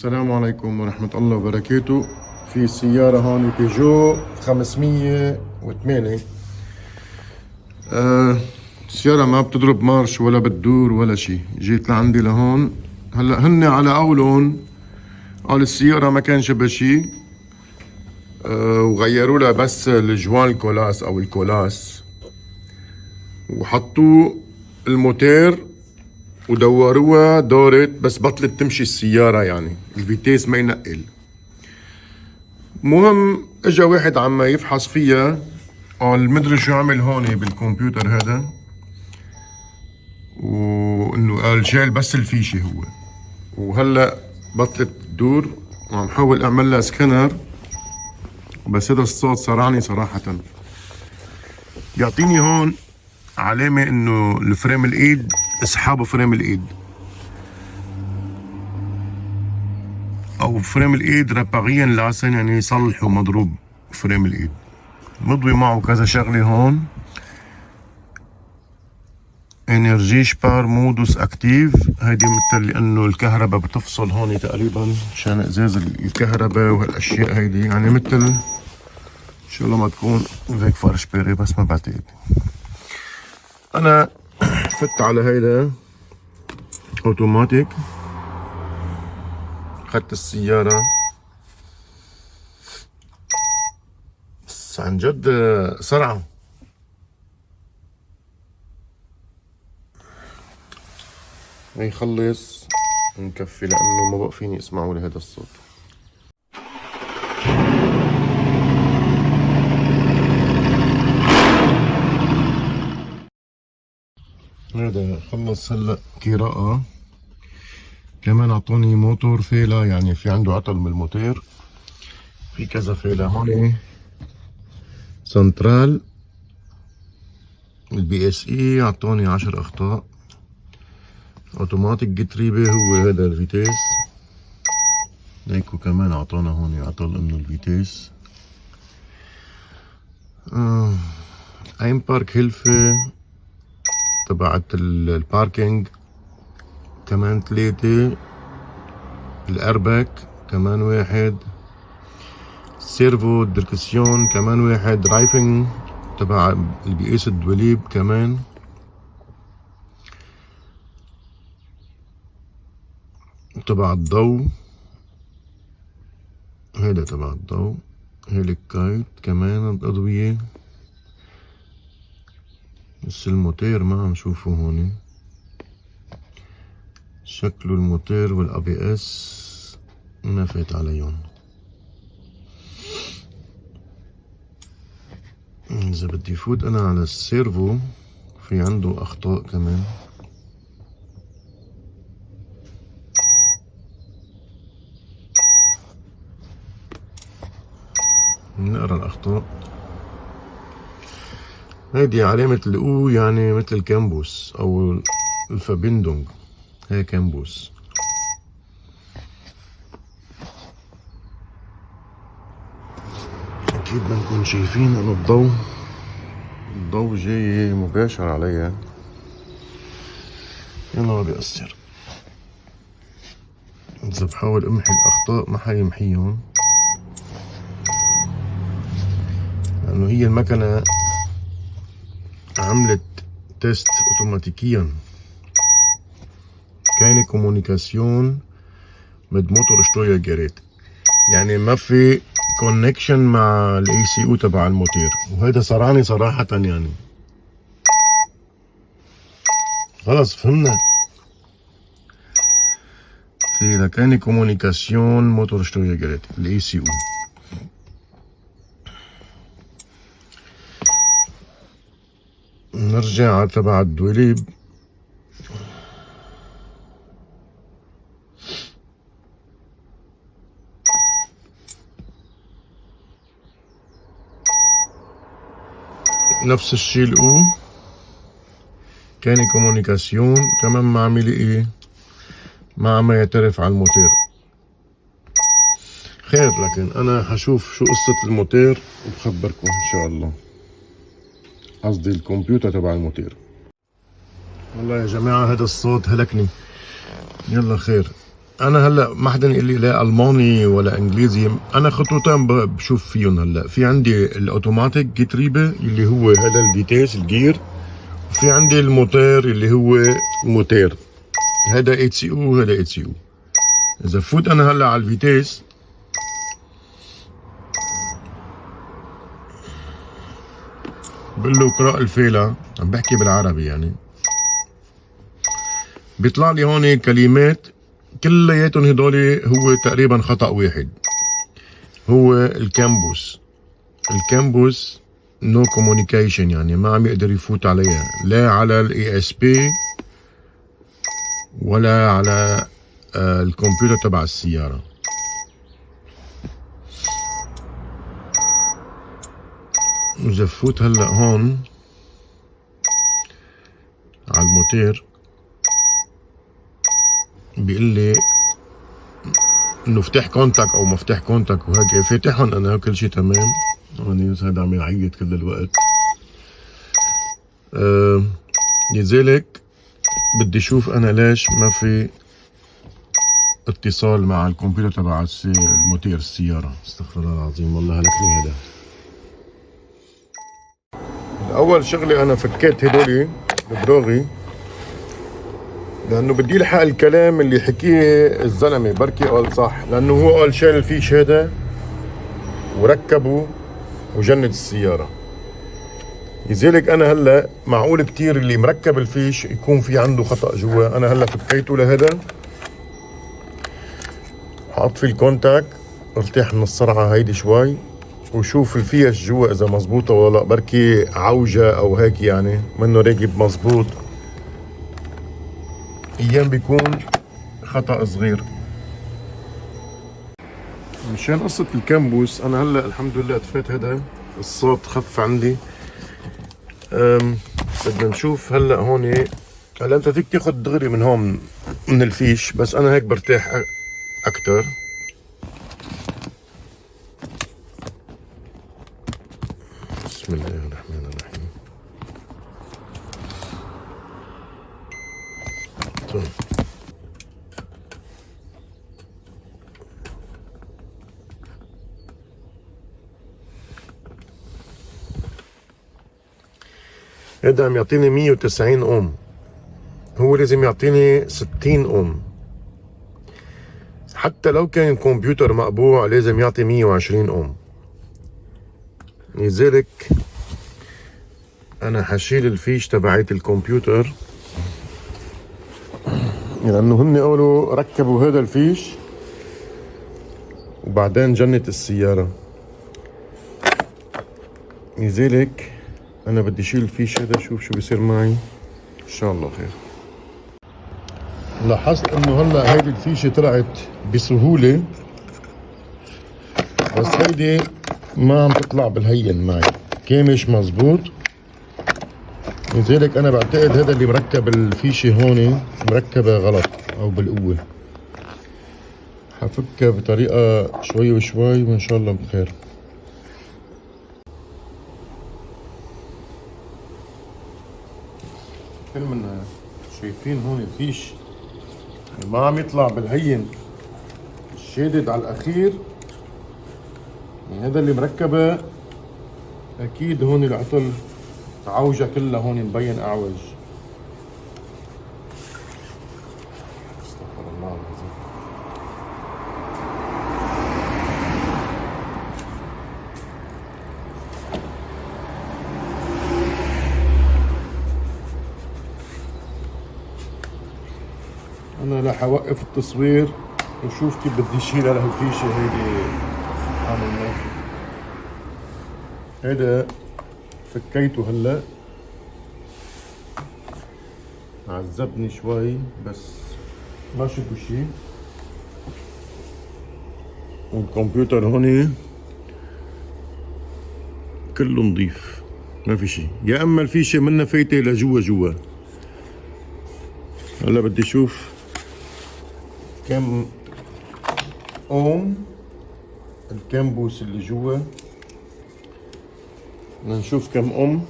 السلام عليكم ورحمة الله وبركاته. في سيارة هون بيجو 508. السيارة ما بتضرب مارش ولا بتدور ولا شي. جيت لعندي لهون هلا هن على قولهم قال السيارة ما كان شبه شي. وغيروا لها بس الجوان الكولاس او الكولاس وحطوا الموتير ودوروها دورت بس بطلت تمشي السيارة، يعني الفيتيس ما ينقل. مهم اجا واحد عم يفحص فيها قال مدري شو عمل هون بالكمبيوتر هذا، وانه قال شال بس الفيشة هو، وهلا بطلت تدور وعم حاول اعمل لها سكانر، بس هذا الصوت صرعني صراحة. يعطيني هون علامة انه الفريم الايد اسحابه فريم الايد او فريم الايد رباغيا لاسن، يعني يصلحوا مضروب فريم الايد. مضوي معه كذا شغله هون. انرجي شبار مودوس اكتيف، هيدي مثل لانه الكهرباء بتفصل هون تقريبا عشان ازاز الكهرباء وهالاشياء هيدي، يعني مثل ان شاء الله ما تكون هيك فرش بيري بس ما بعتقد. انا فت على هيدا اوتوماتيك، اخذت السيارة بس عن جد سرعة. يخلص نكفي لانه ما بقى فيني اسمعوا لهذا الصوت. هذا خلص هلا قراءة. كمان اعطوني موتور فيلا، يعني في عنده عطل من الموتور، في كذا فيلا هون. سنترال البي اس اي اعطوني 10 اخطاء. اوتوماتيك جتريبه هو هذا الفيتيس، هيكو كمان اعطانا هون عطل انه الفيتيس. ايم بارك هيلفه تبعت الباركينج كمان 3. الارباك كمان 1. سيرفو الدركسيون كمان 1. رايفنج تبع اللي بيقيس الدوليب كمان. تبع الضوء هيدا تبع الضوء. هيليكايت كمان الأضوية، بس الموتير ما عم شوفه هون. شكله الموتير والأبي اس ما فات عليهم. إذا بدي فوت أنا على السيرفو في عنده أخطاء كمان. نقرا الأخطاء. هيدي علامة الأو، يعني مثل الكامبوس أو الفابندونج، هي كامبوس. أكيد بدكم شايفين أنا الضوء جاي مباشر عليا. يلا ما بيأثر. إذا بحاول أمحي الأخطاء ما حيمحيهم، لأنه هي المكنة عملت تيست اوتوماتيكيا. كاينة كومونيكاسيون مد موتور شتويا جريت، يعني ما في كونكشن مع الاي سي او تبع الموتور، وهذا صرعني صراحة. يعني خلص فهمنا. في اذا كان كومونيكاسيون موتور شتويا جريت الاي سي او. نرجع على تبع الدوليب. نفس الشيء الأو كان كومونيكاسيون كمان ما عم يلاقي، ما عم يعترف على الموتور. خير، لكن انا حشوف شو قصة الموتور وبخبركم ان شاء الله. قصدي الكمبيوتر تبع الموتور. والله يا جماعة هذا الصوت هلكني. يلا خير، انا هلا ما حدا يقول لي لا الماني ولا انجليزي، انا خطوتين بشوف فيهم. هلا في عندي الاوتوماتيك جيتريبه اللي هو هذا الفيتيس الجير، وفي عندي الموتور اللي هو موتير، هذا اتش سي او وهذا اتش سي او. اذا فوت انا هلا على الفيتيس بقول له اقرا الفيلة، عم بحكي بالعربي يعني، بيطلع لي هون كلمات كلياتهم هدول هو تقريبا خطأ واحد، هو الكامبوس. الكامبوس نو كوميونيكيشن، يعني ما عم يقدر يفوت عليها لا على الاي اس بي ولا على الكمبيوتر تبع السيارة. إذا فوت هلا هون على الموتير بيقول لي انه افتح كونتاك او مفتاح كونتاك وهيك، فاتحهم انا كل شيء تمام. هون هذا عم يعيط كل الوقت. لذلك بدي اشوف انا ليش ما في اتصال مع الكمبيوتر تبع الموتير السيارة. استغفر الله العظيم، والله هلكني هذا. اول شغلة انا فكيت هدولي بدراغي، لانه بدي الحق الكلام اللي حكيه الزلمه، بركي قال صح، لانه هو قال شال الفيش هذا وركبه وجند السياره. لذلك انا هلا معقول كتير اللي مركب الفيش يكون في عنده خطا جوا. انا هلا فكيته لهذا، حاط فيه الكونتاك، ارتاح من السرعه هيدي شوي وشوف الفيش جوا اذا مزبوطه ولا لا، بركي عوجه او هيك يعني منه راكب مزبوط. ايام بيكون خطأ صغير. مشان قصة الكامبوس انا هلا الحمد لله طفيت هذا، الصوت خف عندي. بدنا نشوف هلا هون. هلا انت فيك تاخذ دغري من هون من الفيش، بس انا هيك برتاح اكتر. بسم الله الرحمن الرحيم. طيب هذا عم يعطيني 190 اوم، هو لازم يعطيني 60 اوم. حتى لو كان الكمبيوتر مقبوع لازم يعطي 120 اوم. لذلك انا حشيل الفيش تبعت الكمبيوتر، لانه هن قالوا ركبوا هذا الفيش وبعدين جنت السيارة. لذلك انا بدي اشيل الفيش هذا، شوف شو بيصير معي ان شاء الله خير. لاحظت انه هلا هيدي الفيشة طلعت بسهولة، بس هيدي ما عم تطلع بالهين معي، كامش مزبوط. لذلك انا بعتقد هذا اللي مركب الفيشة هون مركبة غلط او بالقوة. حفكها بطريقة شوي وشوي وان شاء الله بخير. كل من شايفين هون الفيش ما عم يطلع بالهين، الشادد على الاخير، يعني هذا اللي مركبه اكيد هون العطل عوجة كلها هون مبين اعوج. استغفر الله العظيم. انا رح اوقف التصوير وشوف كيف بدي اشيل على هالفيشه هيدي. عامل هيدا فكيته هلا، عذبني شوي بس ما شفوا شي. والكمبيوتر هون كله نظيف، ما في شي، يا اما الفيشه منها فايته لجوا. هلا بدي اشوف كم اوم الكامبوس اللي جوا، بدنا نشوف كم اوم.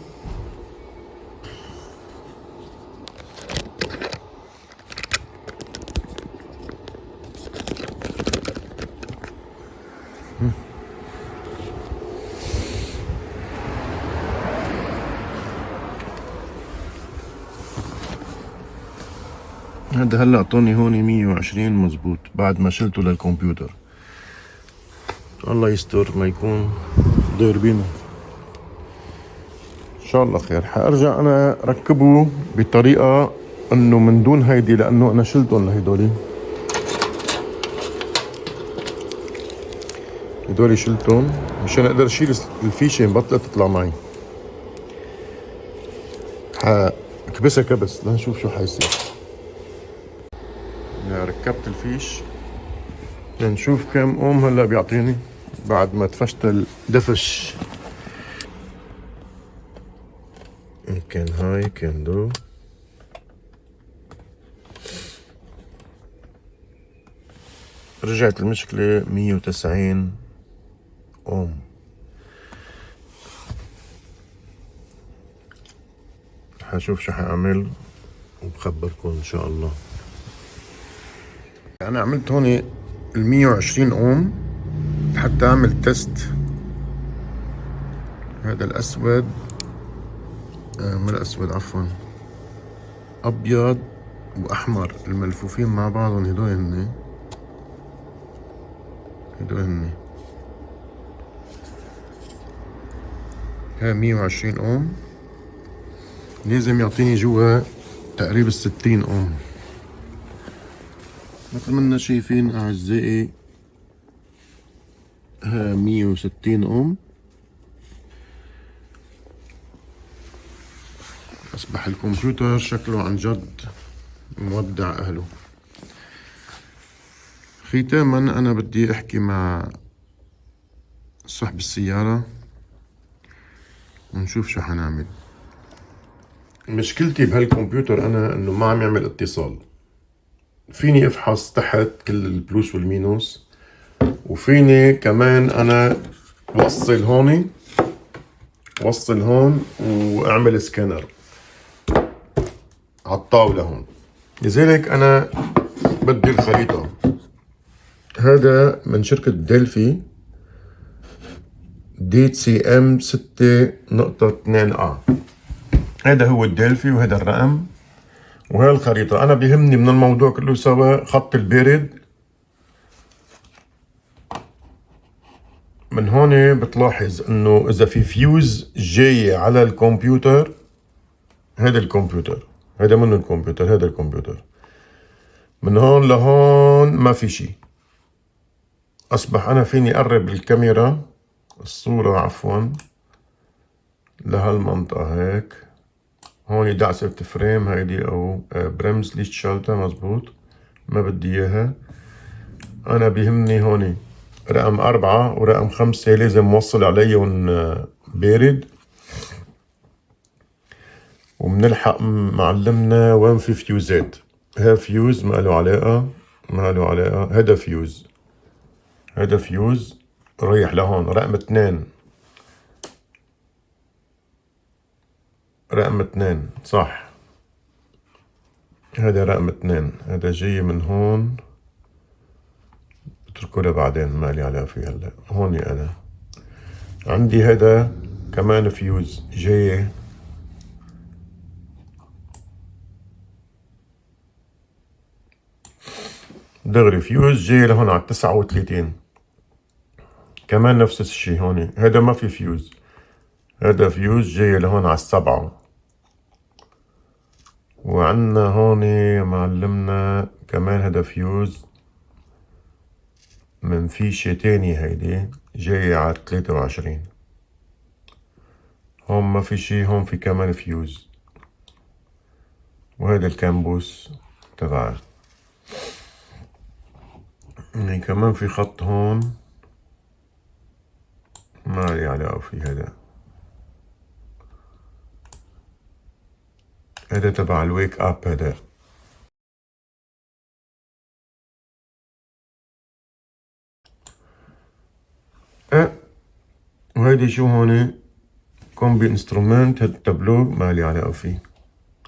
هذا هلا اعطوني هون 120 مزبوط بعد ما شلته للكمبيوتر. الله يستر ما يكون ضاربينه. ان شاء الله خير. حارجع انا ركبه بطريقه انه من دون هيدي، لانه انا شلتهم لهيدولي. هدولي شلتهم مشان اقدر اشيل الفيشه مبطلة تطلع معي. حكبسها كبس لنشوف شو حيصير. ركبت الفيش لنشوف كم اوم هلا بيعطيني بعد ما تفشت دفش. كان هاي كان دو. رجعت المشكلة 190 اوم. حشوف شو حاعمل وبخبركم ان شاء الله. انا عملت هون 120 اوم حتى اعمل تيست. هذا الاسود مو الاسود عفوا، ابيض واحمر الملفوفين مع بعضهم. هدول هن هاي 120 اوم. لازم يعطيني جوا تقريبا 60 اوم. مثل ما شايفين اعزائي، ها 160 اوم. اصبح الكمبيوتر شكله عن جد مودع اهله. ختاما انا بدي احكي مع صاحب السيارة ونشوف شو حنعمل. مشكلتي بهالكمبيوتر انا انه ما عم يعمل اتصال. فيني افحص تحت كل البلوس والمينوس، وفيني كمان انا وصل هون واعمل سكانر على الطاولة هون. لذلك انا بدي الخريطة. هذا من شركة ديلفي DCM 6.2A. هذا هو الديلفي وهذا الرقم وهي الخريطة. أنا بيهمني من الموضوع كله سوا خط البارد. من هون بتلاحظ إنه إذا في فيوز جاي على الكمبيوتر، هذا الكمبيوتر، هذا منه الكمبيوتر، هذا الكمبيوتر، من هون لهون ما في شي. أصبح أنا فيني أقرب الصورة عفوا لهالمنطقة هيك. هون دعسة فريم هيدي او برمز ليش شالتها مزبوط، ما بدي اياها. انا بيهمني هون رقم 4 ورقم 5 لازم موصل عليهم بارد. ومنلحق معلمنا وين في فيوزات. ها فيوز ما له علاقة، هذا فيوز رايح لهون. رقم 2 صح، هذا رقم 2. هذا جاي من هون، اتركه لبعدين ما لي علاقة فيه هلا. هوني انا عندي هذا كمان فيوز جاي دغري، فيوز جاي لهون على 39 كمان نفس الشي. هون هذا ما في فيوز، هذا فيوز جاي لهون على 7. وعندنا هون معلمنا كمان هذا فيوز من فيشة تانية هيدي جاية على 23. هون ما في شي، هون في كمان فيوز. وهذا الكامبوس تبعه يعني كمان في خط هون ما لي علاقة فيه. هذا تبع الويك اب. هذا وهيدي شو هون كومبي انسترومنت. هذا التابلو ما لي علاقة فيه.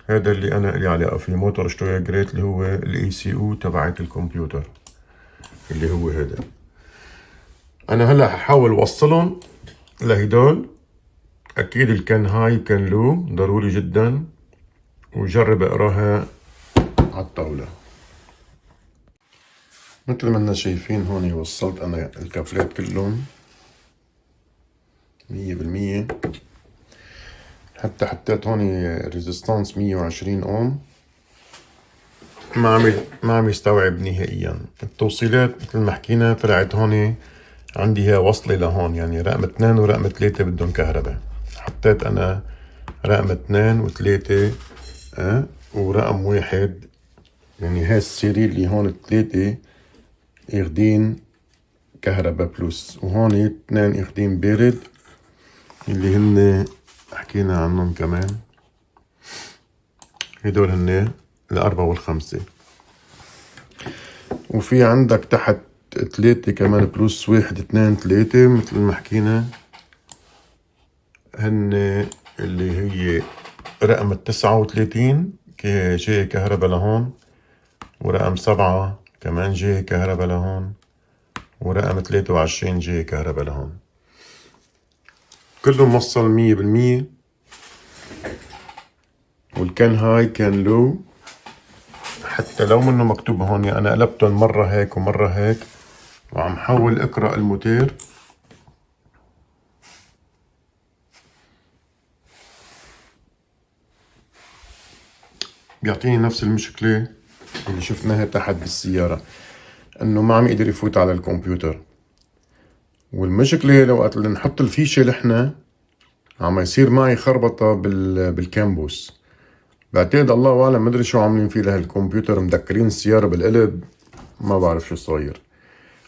هذا اللي انا لي علاقة فيه موتور شتويا جريت اللي هو الاي سي او تبعت الكمبيوتر اللي هو هذا. انا هلا ححاول اوصلهم لهدول. اكيد الكان هاي كان لو ضروري جدا، وجرب اقراها على الطاولة. مثل ما اننا شايفين هون وصلت انا الكابلات كلهم 100%. حتى حطيت هون ريزيستانس 120 اوم. ما عم يستوعب نهائيا. التوصيلات مثل ما حكينا طلعت هون عندي هي وصلة لهون، يعني رقم 2 ورقم 3 بدهم كهرباء. حطيت انا رقم 2 و3 ورقم 1، يعني هاي السيري اللي هون 3 اخدين كهرباء بلس، وهون 2 اخدين بارد اللي هن حكينا عنهم كمان. هدول هن ال4 وال5. وفي عندك تحت 3 كمان بلس 1 2 3 مثل ما حكينا، هن اللي هي رقم 39 جاي كهرباء لهون، ورقم 7 كمان جاي كهرباء لهون، ورقم 23 جاي كهرباء لهون. كله موصل 100%. والكان هاي كان لو، حتى لو منه مكتوب هون انا قلبتهم مرة هيك ومرة هيك، وعم حاول اقرأ الموتير. بيعطيني نفس المشكلة اللي شفناها تحت بالسيارة، انه ما عم يقدر يفوت على الكمبيوتر. والمشكلة لو وقت اللي نحط الفيشة لحنا عم يصير معي خربطة بالكامبوس. بعتقد الله اعلم، مدري شو عاملين فيه لهالكمبيوتر، مدكرين السيارة بالقلب، ما بعرف شو صاير.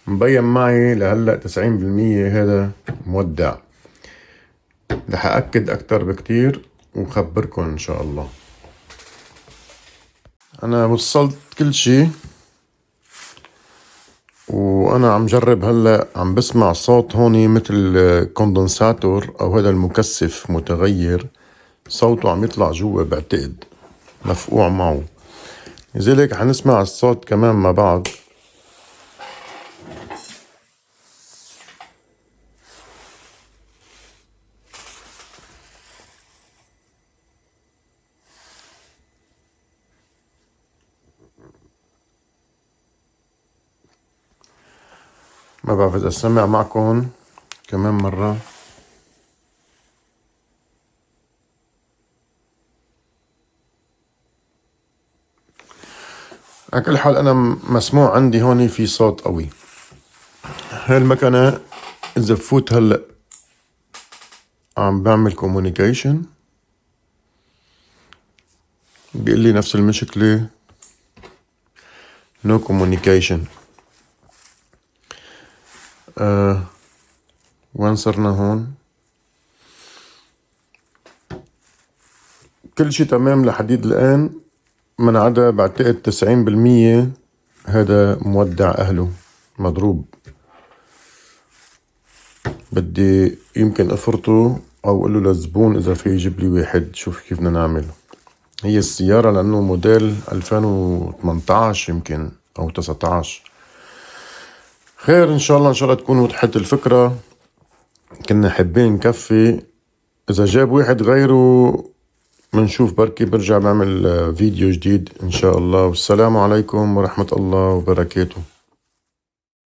مبين معي لهلا 90% هذا مودع. رح أأكد أكتر بكتير وخبركن إن شاء الله. أنا وصلت كل شي، وأنا عم جرب هلا، عم بسمع صوت هوني مثل كوندنساتور أو هذا المكثف متغير، صوته عم يطلع جوا، بعتقد مفقوع معه. لذلك حنسمع الصوت كمان مع بعض. ما بعرف إذا سمع معكم كمان مرة. على كل حال أنا مسموع عندي هوني في صوت قوي. هاي المكنة إذا بفوت هلأ عم بعمل كومونيكيشن، بيقول لي نفس المشكلة، نو كومونيكيشن. وين صرنا هون؟ كل شي تمام لحديد الآن، من عدا بعتقد 90% هذا مودع أهله، مضروب. بدي يمكن أفرطه أو أقول له للزبون إذا في يجيب لي واحد، شوف كيف بدنا نعمل. هي السيارة لأنه موديل 2018 يمكن أو 19. خير إن شاء الله تكون وضحت الفكرة. كنا حابين نكفي، إذا جاب واحد غيره منشوف بركي برجع بعمل فيديو جديد إن شاء الله. والسلام عليكم ورحمة الله وبركاته.